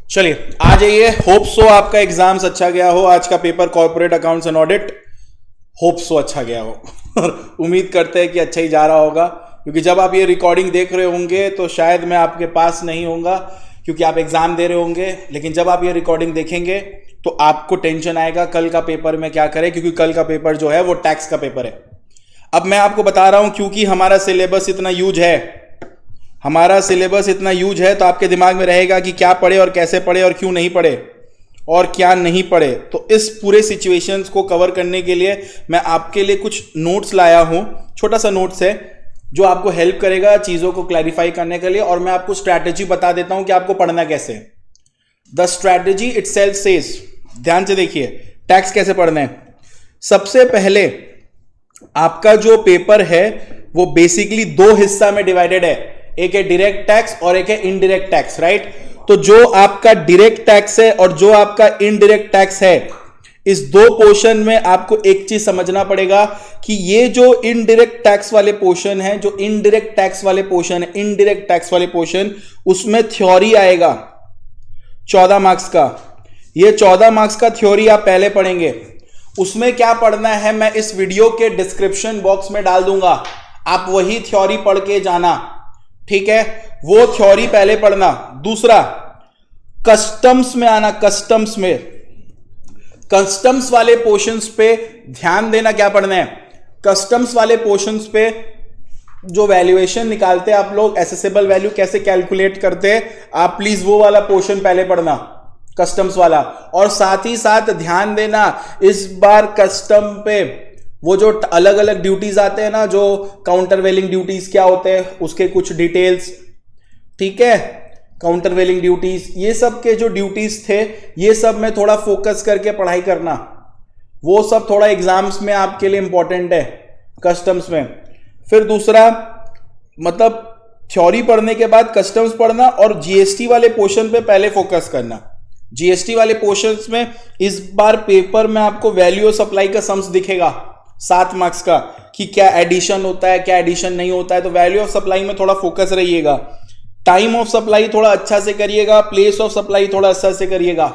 चलिए आ जाइए। Hope so आपका एग्जाम्स अच्छा गया हो। आज का paper corporate accounts and audit, hope so अच्छा गया हो और उम्मीद करते हैं कि अच्छा ही जा रहा होगा, क्योंकि जब आप ये रिकॉर्डिंग देख रहे होंगे तो शायद मैं आपके पास नहीं होऊंगा क्योंकि आप एग्जाम दे रहे होंगे। लेकिन जब आप ये रिकॉर्डिंग देखेंगे तो आपको टेंशन आएगा कल का पेपर में क्या करें, क्योंकि कल का पेपर जो है वो टैक्स का पेपर है। अब मैं आपको बता रहा हूं क्योंकि हमारा सिलेबस इतना यूज है, तो आपके दिमाग में रहेगा कि क्या पढ़े और कैसे पढ़े और क्यों नहीं पढ़े और क्या नहीं पढ़े। तो इस पूरे सिचुएशंस को कवर करने के लिए मैं आपके लिए कुछ नोट्स लाया हूं। छोटा सा नोट्स है जो आपको हेल्प करेगा चीजों को क्लैरिफाई करने के लिए, और मैं आपको स्ट्रैटेजी बता देता हूं कि आपको पढ़ना कैसे। द स्ट्रैटेजी इटसेल्फ सेज, ध्यान से देखिए टैक्स कैसे पढ़ना है। सबसे पहले आपका जो पेपर है वो बेसिकली दो हिस्सा में डिवाइडेड है, एक है डायरेक्ट टैक्स और एक है इनडायरेक्ट टैक्स, राइट। तो जो आपका डायरेक्ट टैक्स है और जो आपका इनडायरेक्ट टैक्स है, इस दो पोर्शन में आपको एक चीज समझना पड़ेगा कि ये जो इनडायरेक्ट टैक्स वाले पोर्शन है, इनडायरेक्ट टैक्स वाले पोर्शन, उसमें थ्योरी आएगा 14 मार्क्स का। ये 14 मार्क्स का थ्योरी आप पहले पढ़ेंगे। उसमें क्या पढ़ना है मैं इस वीडियो के डिस्क्रिप्शन बॉक्स में डाल दूंगा, आप वही थ्योरी पढ़ के जाना, ठीक है। वो थ्योरी पहले पढ़ना। दूसरा, कस्टम्स में आना। कस्टम्स वाले पोर्शंस पे ध्यान देना। क्या पढ़ना है? कस्टम्स वाले पोर्शंस पे जो वैल्यूएशन निकालते हैं आप लोग, एसेसेबल वैल्यू कैसे कैलकुलेट करते हैं, आप प्लीज वो वाला पोर्शन पहले पढ़ना, कस्टम्स वाला। और साथ ही साथ ध्यान देना इस बार कस्टम पे वो जो अलग अलग ड्यूटीज आते हैं ना, जो काउंटर वेलिंग ड्यूटीज क्या होते हैं उसके कुछ डिटेल्स, ठीक है। काउंटर वेलिंग ड्यूटीज, ये सब के जो ड्यूटीज थे ये सब में थोड़ा फोकस करके पढ़ाई करना। वो सब थोड़ा एग्जाम्स में आपके लिए इंपॉर्टेंट है, कस्टम्स में। फिर दूसरा, मतलब थ्योरी पढ़ने के बाद कस्टम्स पढ़ना और जीएसटी वाले पोर्शन पे पहले फोकस करना। जीएसटी वाले पोर्शंस में इस बार पेपर में आपको वैल्यू ऑफ सप्लाई का सम्स दिखेगा 7 मार्क्स का, कि क्या एडिशन होता है क्या एडिशन नहीं होता है। तो वैल्यू ऑफ सप्लाई में थोड़ा फोकस रहिएगा। टाइम ऑफ सप्लाई थोड़ा अच्छा से करिएगा, प्लेस ऑफ सप्लाई थोड़ा अच्छा से करिएगा,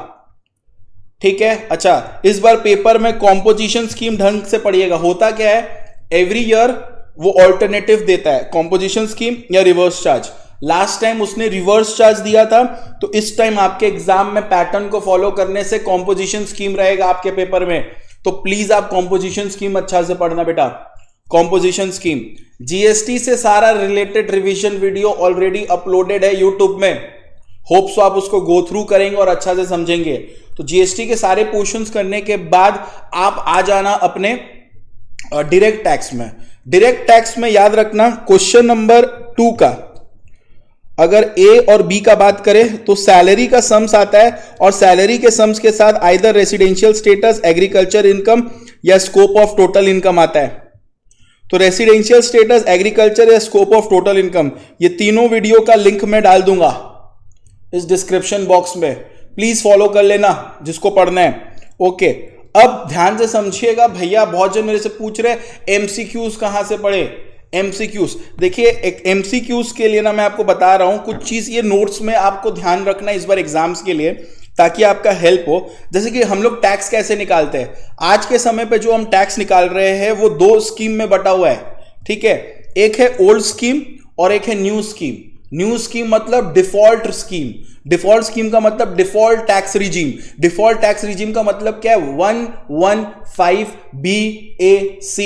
ठीक है। अच्छा, इस बार पेपर में कॉम्पोजिशन स्कीम ढंग से पढ़िएगा। होता क्या है, एवरी ईयर वो ऑल्टरनेटिव देता है, कॉम्पोजिशन स्कीम या रिवर्स चार्ज। लास्ट टाइम उसने रिवर्स चार्ज दिया था, तो इस टाइम आपके एग्जाम में पैटर्न को फॉलो करने से कॉम्पोजिशन स्कीम रहेगा आपके पेपर में। तो प्लीज आप कॉम्पोजिशन स्कीम अच्छा से पढ़ना बेटा। कॉम्पोजिशन स्कीम, जीएसटी से सारा related revision video already uploaded है यूट्यूब में। होप सो आप उसको गो थ्रू करेंगे और अच्छा से समझेंगे। तो जीएसटी के सारे पोर्शंस करने के बाद आप आ जाना अपने डायरेक्ट टैक्स में। डायरेक्ट टैक्स में याद रखना क्वेश्चन नंबर 2 का, अगर ए और बी का बात करें तो सैलरी का सम्स आता है, और सैलरी के सम्स के साथ either residential status, agriculture income या स्कोप ऑफ टोटल इनकम आता है। तो रेसिडेंशियल स्टेटस, एग्रीकल्चर या स्कोप ऑफ टोटल इनकम, ये तीनों वीडियो का लिंक मैं डाल दूंगा इस डिस्क्रिप्शन बॉक्स में, प्लीज फॉलो कर लेना जिसको पढ़ना है। ओके, अब ध्यान से समझिएगा भैया, बहुत जन मेरे से पूछ रहे एमसीक्यूज कहां से पढ़े। एमसीक्यूज देखिए, एक एमसीक्यूज के लिए ना मैं आपको बता रहा हूं कुछ चीज, ये नोट्स में आपको ध्यान रखना इस बार एग्जाम्स के लिए, ताकि आपका हेल्प हो। जैसे कि हम लोग टैक्स कैसे निकालते हैं, आज के समय पे जो हम टैक्स निकाल रहे हैं वो 2 स्कीम में बटा हुआ है, ठीक है। एक है ओल्ड स्कीम और एक है न्यू स्कीम। न्यू स्कीम मतलब डिफॉल्ट स्कीम। डिफॉल्ट स्कीम का मतलब default tax regime. Default tax regime का मतलब क्या है, 115BAC।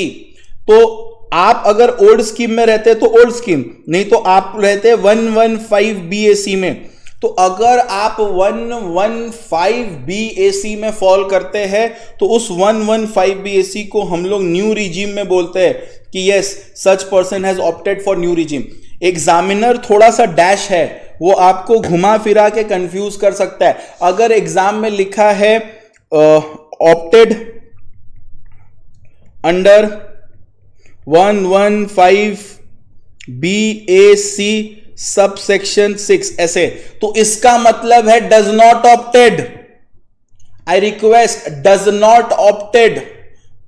तो आप अगर ओल्ड स्कीम में रहते हैं तो ओल्ड स्कीम, नहीं तो आप रहते हैं 115BAC में। तो अगर आप 115BAC में फॉल करते हैं तो उस 115BAC को हम लोग न्यू रिजीम में बोलते हैं कि yes such person has opted for new regime. Examiner थोड़ा सा डैश है, वो आपको घुमा फिरा के कंफ्यूज कर सकता है। अगर एग्जाम में लिखा है ऑप्टेड अंडर 115BAC सबसेक्शन 6 ऐसे, तो इसका मतलब है does not opted. I request, does not opted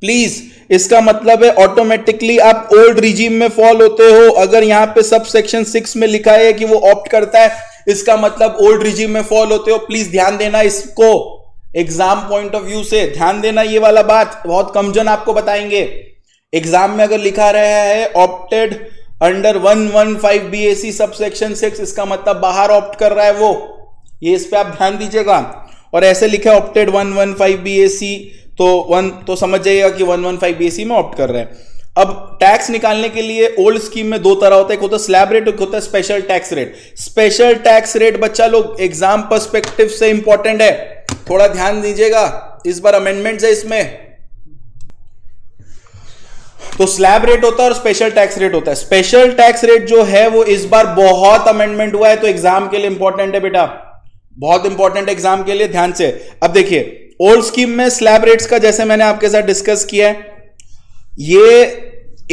please. इसका मतलब है ऑटोमेटिकली आप ओल्ड रिजीम में फॉल होते हो। अगर यहां पे सब सेक्शन 6 में लिखा है कि वो ऑप्ट करता है, इसका मतलब ओल्ड रिजीम में फॉल होते हो। प्लीज ध्यान देना इसको, एग्जाम पॉइंट ऑफ व्यू से ध्यान देना, ये वाला बात बहुत कम जन आपको बताएंगे। एग्जाम में अगर लिखा रहा है ऑप्टेड अंडर 115 BAC सबसेक्शन 6, इसका मतलब बाहर ऑप्ट कर रहा है वो, ये इस पे आप ध्यान दीजिएगा। और ऐसे लिखा है ऑप्टेड 115 BAC, तो समझ जाइएगा कि 115 BAC में ऑप्ट कर रहे हैं। अब टैक्स निकालने के लिए ओल्ड स्कीम में दो तरह होता है, एक होता है स्लैब रेट, एक होता है special tax rate. Special tax rate बच्चा लोग एग्जाम पर्सपेक्टिव से इंपॉर्टेंट है, थोड़ा ध्यान दीजिएगा, इस बार अमेंडमेंट्स है इसमें। तो स्लैब रेट होता है और स्पेशल टैक्स रेट होता है। स्पेशल टैक्स रेट जो है वो इस बार बहुत अमेंडमेंट हुआ है, तो एग्जाम के लिए इंपॉर्टेंट है बेटा, बहुत इंपॉर्टेंट है एग्जाम के लिए, ध्यान से। अब देखिए ओल्ड स्कीम में स्लैब रेट्स का जैसे मैंने आपके साथ डिस्कस किया है, ये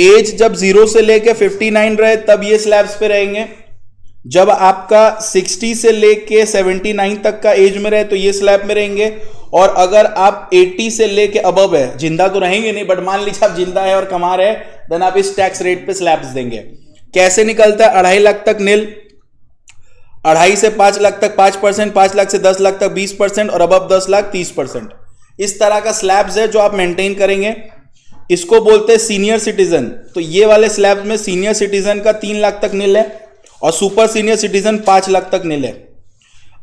एज जब 0 से लेके 59 रहे तब ये स्लैब्स पे रहेंगे, जब आपका 60 से लेके 79 तक का एज में रहे तो ये स्लैब में रहेंगे, और अगर आप 80 से लेके अबव है, जिंदा तो रहेंगे नहीं बट मान लीजिए आप जिंदा है और कमा रहे हैं, देन आप इस टैक्स रेट पे स्लैब्स देंगे। कैसे निकलता है? 2.5 लाख तक नील, 2.5 से 5 लाख तक 5%, 5 लाख से 10 लाख तक 20%, और अबव 10 लाख 30%। इस तरह का स्लैब्स है जो आप मेंटेन करेंगे। इसको बोलते हैं सीनियर सिटीजन। तो ये वाले स्लैब में सीनियर सिटीजन का 3 लाख तक नील है और सुपर सीनियर सिटीजन 5 लाख तक नील है।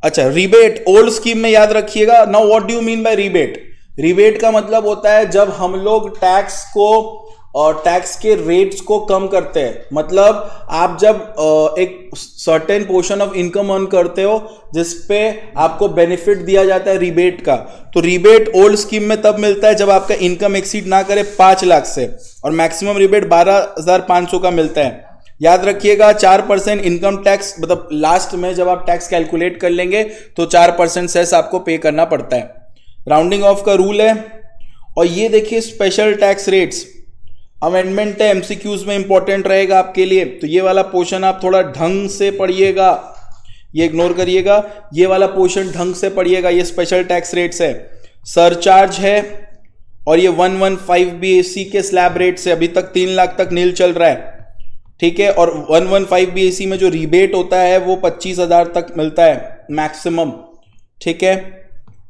अच्छा, रिबेट ओल्ड स्कीम में याद रखिएगा। Now what do you mean by rebate? Rebate का मतलब होता है जब हम लोग टैक्स को और टैक्स के रेट्स को कम करते हैं, मतलब आप जब एक certain portion of income earn करते हो जिसपे आपको बेनिफिट दिया जाता है रिबेट का, तो रिबेट ओल्ड स्कीम में तब मिलता है जब आपका इनकम एक्सीड ना करे 5 लाख से, और मैक्सिमम रिबेट 12,500 का मिलता है। याद रखिएगा 4% इनकम टैक्स, मतलब लास्ट में जब आप टैक्स कैलकुलेट कर लेंगे तो 4% सेस आपको पे करना पड़ता है। राउंडिंग ऑफ का रूल है। और ये देखिए स्पेशल टैक्स रेट्स, अमेंडमेंट है, एमसीक्यूज में इंपॉर्टेंट रहेगा आपके लिए, तो ये वाला पोर्शन आप थोड़ा ढंग से पढ़िएगा, ये इग्नोर करिएगा, ये वाला पोर्शन ढंग से पढ़िएगा। ये स्पेशल टैक्स रेट्स है, सरचार्ज है, और ये 115 BAC के स्लैब रेट से अभी तक 3 लाख तक नील चल रहा है, ठीक है। और 115 BAC में जो रिबेट होता है वो 25,000 तक मिलता है मैक्सिमम, ठीक है।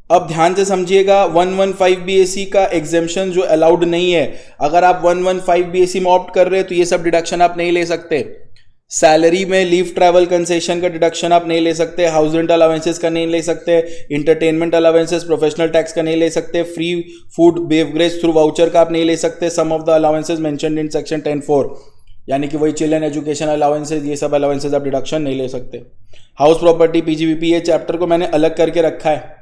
अब ध्यान से समझिएगा, 115 BAC का एग्जेम्पशन जो अलाउड नहीं है, अगर आप 115 BAC में ऑप्ट कर रहे हैं तो ये सब डिडक्शन आप नहीं ले सकते। सैलरी में लीव ट्रैवल कंसेशन का डिडक्शन आप नहीं ले सकते, हाउस रेंट अलाउंसेस का नहीं ले सकते, इंटरटेनमेंट अलाउंसेस, प्रोफेशनल टैक्स का नहीं ले सकते, free food beverage through voucher का आप नहीं ले सकते, sum of the allowances mentioned in section 10(4), यानी कि वही चिल्ड्रन एजुकेशन अलाउंसेस, ये सब अलाउंसेस आप डिडक्शन नहीं ले सकते। हाउस प्रॉपर्टी, PGBP, ये चैप्टर को मैंने अलग करके रखा है।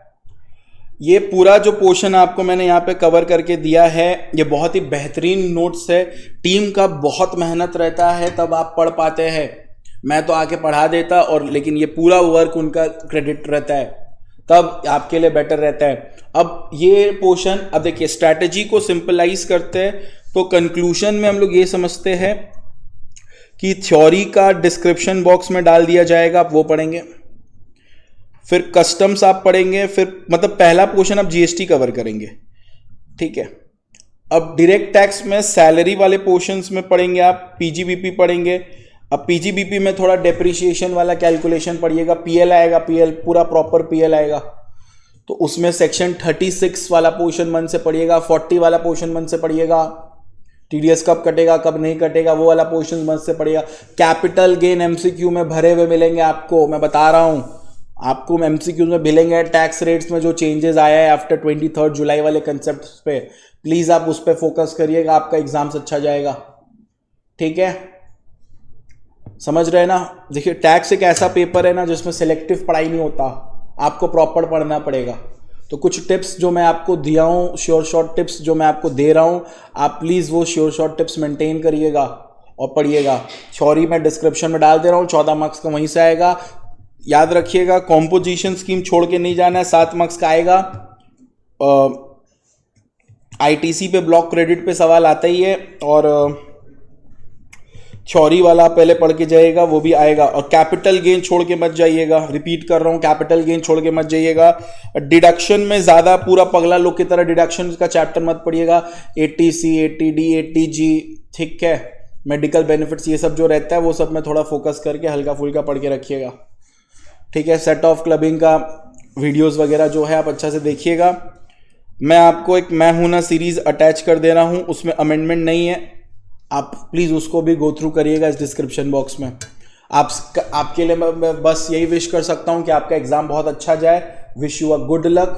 ये पूरा जो पोर्शन आपको मैंने यहाँ पे कवर करके दिया है, ये बहुत ही बेहतरीन नोट्स है। टीम का बहुत मेहनत रहता है तब आप पढ़ पाते हैं, मैं तो आके पढ़ा देता, और लेकिन ये पूरा वर्क उनका क्रेडिट रहता है, तब आपके लिए बेटर रहता है। अब ये पोर्शन, अब देखिए स्ट्रैटेजी को सिंपलाइज करते हैं तो कंक्लूजन में हम लोग ये समझते हैं कि थ्योरी का डिस्क्रिप्शन बॉक्स में डाल दिया जाएगा, आप वो पढ़ेंगे, फिर कस्टम्स आप पढ़ेंगे, फिर मतलब पहला पोर्शन आप जीएसटी कवर करेंगे, ठीक है। अब डायरेक्ट टैक्स में सैलरी वाले पोर्शंस में पढ़ेंगे आप पीजीबीपी पढ़ेंगे। अब पीजीबीपी में थोड़ा डेप्रिसिएशन वाला कैलकुलेशन पढ़िएगा, पीएल आएगा, पीएल पूरा प्रॉपर पीएल आएगा, तो उसमें सेक्शन 36 वाला पोर्शन मन से पढ़िएगा, 40 वाला पोर्शन मन से पढ़िएगा, टीडीएस कब कटेगा कब नहीं कटेगा वो वाला पोर्शन मन से पढ़िएगा। कैपिटल गेन एमसीक्यू में भरे हुए मिलेंगे आपको, मैं बता रहा हूं आपको एमसीक्यू में मिलेंगे। टैक्स रेट्स में जो चेंजेस आया है आफ्टर 23 जुलाई वाले कंसेप्ट पे, प्लीज आप उस पर फोकस करिएगा, आपका एग्जाम्स अच्छा जाएगा, ठीक है। समझ रहे हैं ना? देखिए टैक्स एक ऐसा पेपर है ना जिसमें सिलेक्टिव पढ़ाई नहीं होता, आपको प्रॉपर पढ़ना पड़ेगा। तो कुछ टिप्स जो मैं आपको दिया हूँ, श्योर शॉर्ट टिप्स जो मैं आपको दे रहा हूँ, आप प्लीज वो श्योर शॉर्ट टिप्स मेंटेन करिएगा और पढ़िएगा। थ्योरी में डिस्क्रिप्शन में डाल दे रहा हूँ, 14 मार्क्स का वहीं से आएगा। याद रखिएगा कॉम्पोजिशन स्कीम छोड़ के नहीं जाना है, 7 मार्क्स का आएगा। आईटीसी पे ब्लॉक क्रेडिट पे सवाल आता ही है, और थ्योरी वाला पहले पढ़ के जाइएगा, वो भी आएगा। और कैपिटल गेन छोड़ के मत जाइएगा, रिपीट कर रहा हूँ, कैपिटल गेन छोड़ के मत जाइएगा। डिडक्शन में ज़्यादा पूरा पगला लोग की तरह डिडक्शन का चैप्टर मत पढ़िएगा, 80C, 80D, 80G, ठीक है। मेडिकल बेनिफिट्स ये सब जो रहता है वो सब में थोड़ा फोकस करके हल्का फुल्का पढ़ के रखिएगा, ठीक है, सेट ऑफ क्लबिंग का वीडियोस वगैरह जो है आप अच्छा से देखिएगा। मैं आपको एक मैं हूं ना सीरीज अटैच कर दे रहा हूं, उसमें अमेंडमेंट नहीं है, आप प्लीज़ उसको भी गो थ्रू करिएगा इस डिस्क्रिप्शन बॉक्स में। आपके लिए मैं बस यही विश कर सकता हूं कि आपका एग्ज़ाम बहुत अच्छा जाए। Wish you a good luck,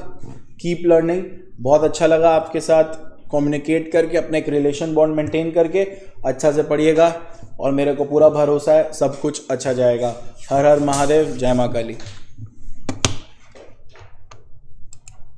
keep learning. बहुत अच्छा लगा आपके साथ कम्युनिकेट करके, अपने एक रिलेशन बॉन्ड मेंटेन करके। अच्छा से पढ़िएगा और मेरे को पूरा भरोसा है सब कुछ अच्छा जाएगा। हर हर महादेव, जय माँ काली।